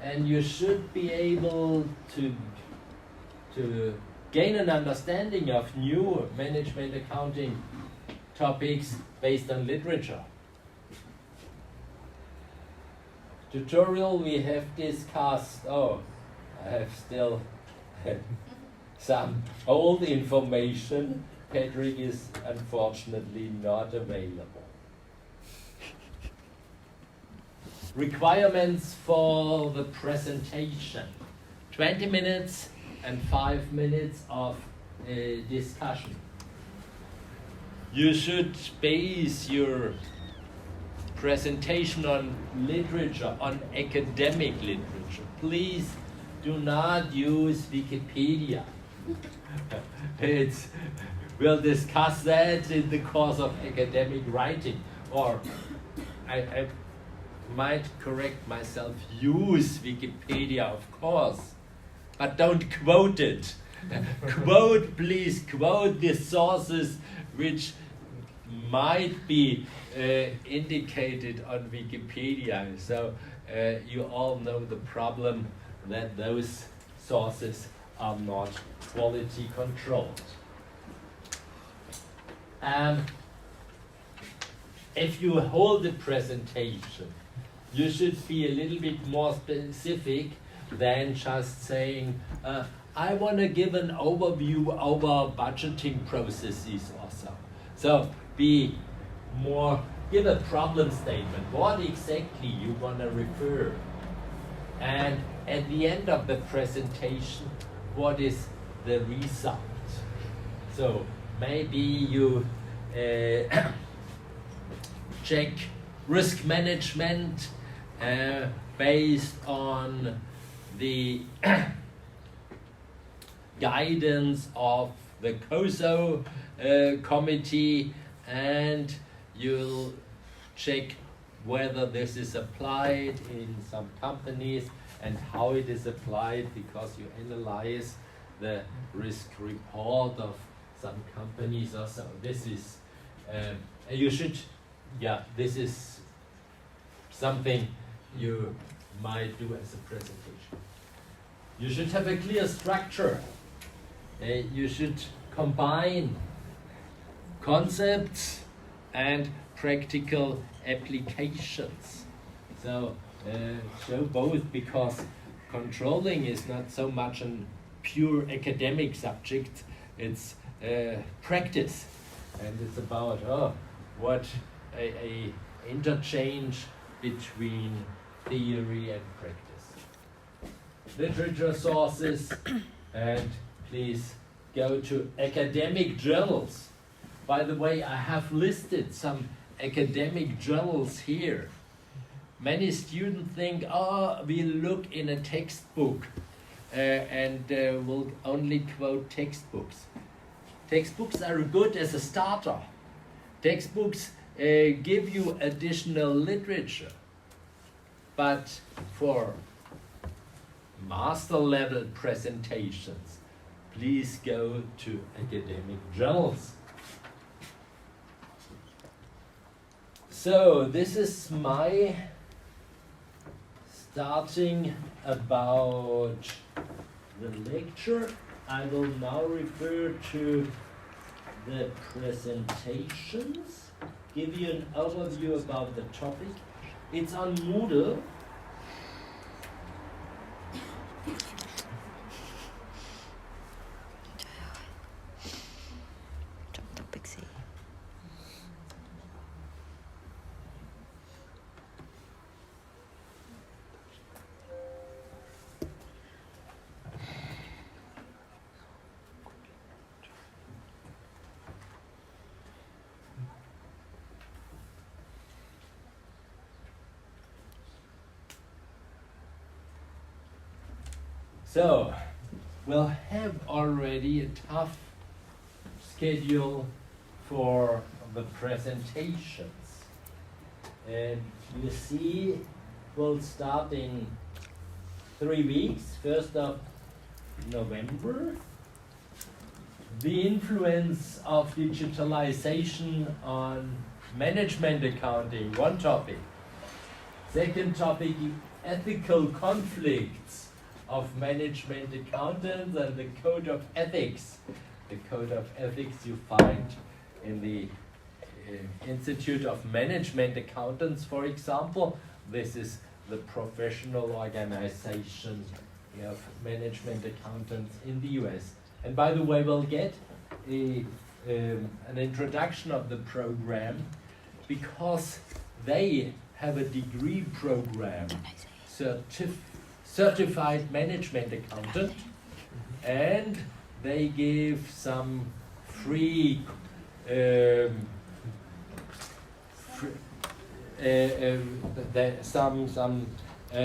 and you should be able to gain an understanding of new management accounting topics based on literature. Tutorial we have discussed, I have still some old information. Patrick is unfortunately not available. Requirements for the presentation. 20 minutes and 5 minutes of discussion. You should base your presentation on literature, on academic literature. Please do not use Wikipedia. We'll discuss that in the course of academic writing. Or I might correct myself, use Wikipedia, of course, but don't quote it. Please quote the sources which might be indicated on Wikipedia. So you all know the problem that those sources are not quality controlled. If you hold a presentation, you should be a little bit more specific than just saying, I want to give an overview over budgeting processes or so. So be more, give a problem statement, what exactly you want to refer. And at the end of the presentation, what is the result? So maybe you check risk management based on the guidance of the COSO committee, and you'll check whether this is applied in some companies and how it is applied, because you analyze the risk report of some companies or so. This is, this is something you might do as a presentation. You should have a clear structure. You should combine concepts and practical applications. So show both, because controlling is not so much a pure academic subject, it's practice, and it's about what a interchange between theory and practice. Literature sources, and please go to academic journals. By the way, I have listed some academic journals here. Many students think, we look in a textbook and will only quote textbooks. Textbooks are good as a starter. Textbooks give you additional literature. But for master level presentations, please go to academic journals. So this is my starting about the lecture. I will now refer to the presentations, give you an overview about the topic. It's on Moodle. So, we'll have already a tough schedule for the presentations. And you see, we'll start in 3 weeks, 1st of November. The influence of digitalization on management accounting, one topic. Second topic, ethical conflicts of management accountants and the code of ethics. The code of ethics you find in the Institute of Management Accountants, for example. This is the professional organization of management accountants in the US. And by the way, we'll get an introduction of the program because they have a degree program, certified management accountant, and they give some free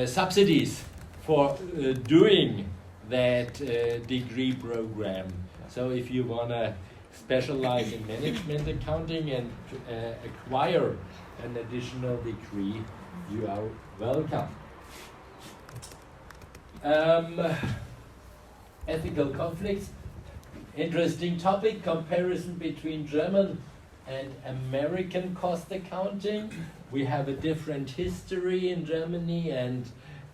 subsidies for doing that degree program. So if you want to specialize in management accounting and acquire an additional degree, you are welcome. Ethical conflicts, interesting topic, comparison between German and American cost accounting. We have a different history in Germany and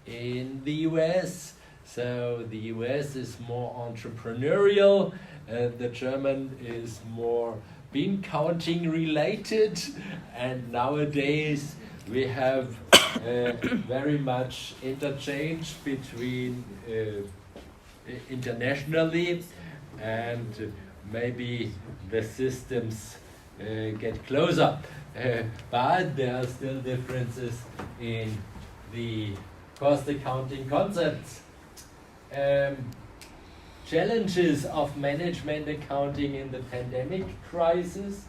in the US. So the US is more entrepreneurial, the German is more bean counting related, and nowadays we have very much interchange between internationally, and maybe the systems get closer, but there are still differences in the cost accounting concepts. Challenges of management accounting in the pandemic crisis.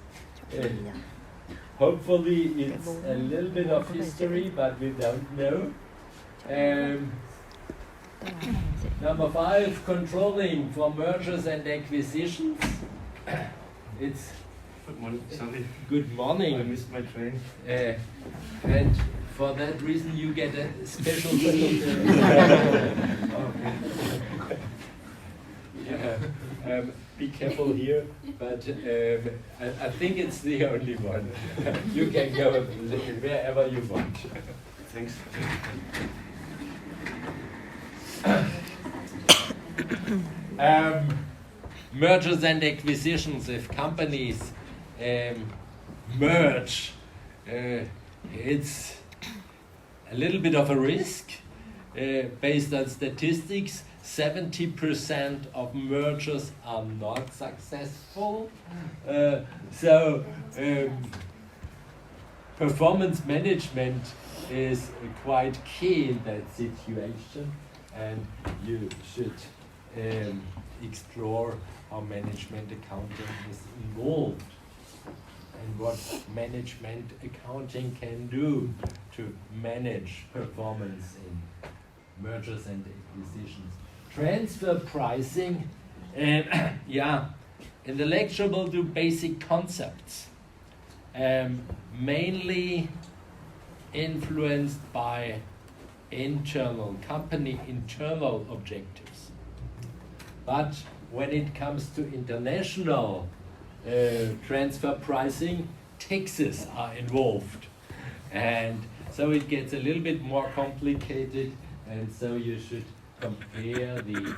Hopefully it's a little bit of history, but we don't know. Number 5, controlling for mergers and acquisitions. It's good morning. Sorry. Good morning. I missed my train. And for that reason, you get a special. Be careful here, but I think it's the only one. You can go wherever you want. Thanks. Mergers and acquisitions, if companies merge, it's a little bit of a risk. Based on statistics, 70% of mergers are not successful. So performance management is quite key in that situation, and you should explore how management accounting is involved and what management accounting can do to manage performance in mergers and acquisitions. Transfer pricing, yeah, in the lecture we'll do basic concepts, mainly influenced by company internal objectives. But when it comes to international transfer pricing, taxes are involved. And so it gets a little bit more complicated, and so you should compare the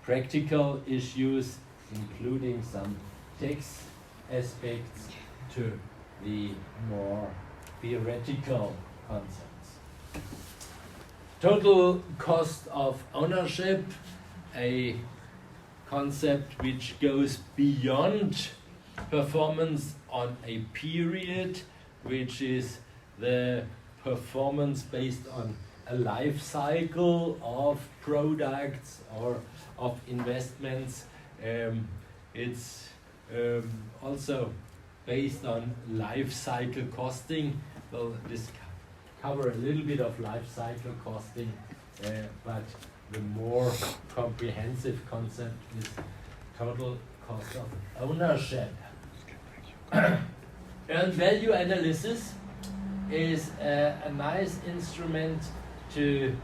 practical issues, including some tax aspects, to the more theoretical concepts. Total cost of ownership, a concept which goes beyond performance on a period, which is the performance based on a life cycle of products or of investments. It's also based on life cycle costing. We'll cover a little bit of life cycle costing, but the more comprehensive concept is total cost of ownership. Earned value analysis is a nice instrument to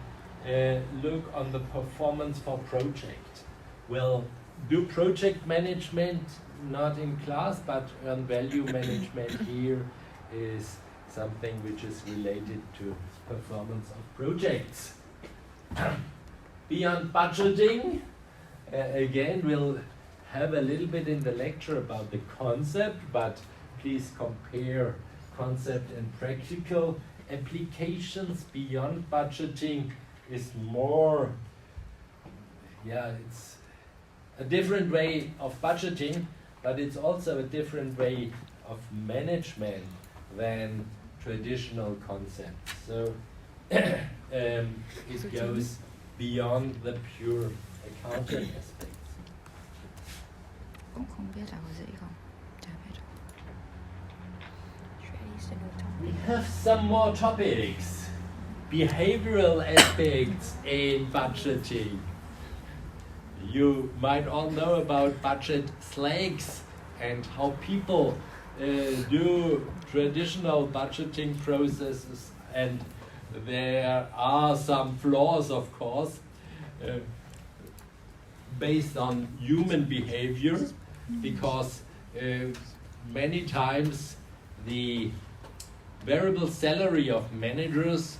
look on the performance for project. We'll do project management, not in class, but earned value management here is something which is related to performance of projects. Beyond budgeting, again, we'll have a little bit in the lecture about the concept, but please compare concept and practical applications. Beyond budgeting is more, it's a different way of budgeting, but it's also a different way of management than traditional concepts. So it goes beyond the pure accounting aspects. Cũng không biết là có dễ không? Chả biết. We have some more topics. Behavioral aspects in budgeting. You might all know about budget slags and how people do traditional budgeting processes, and there are some flaws, of course, based on human behavior, because many times the variable salary of managers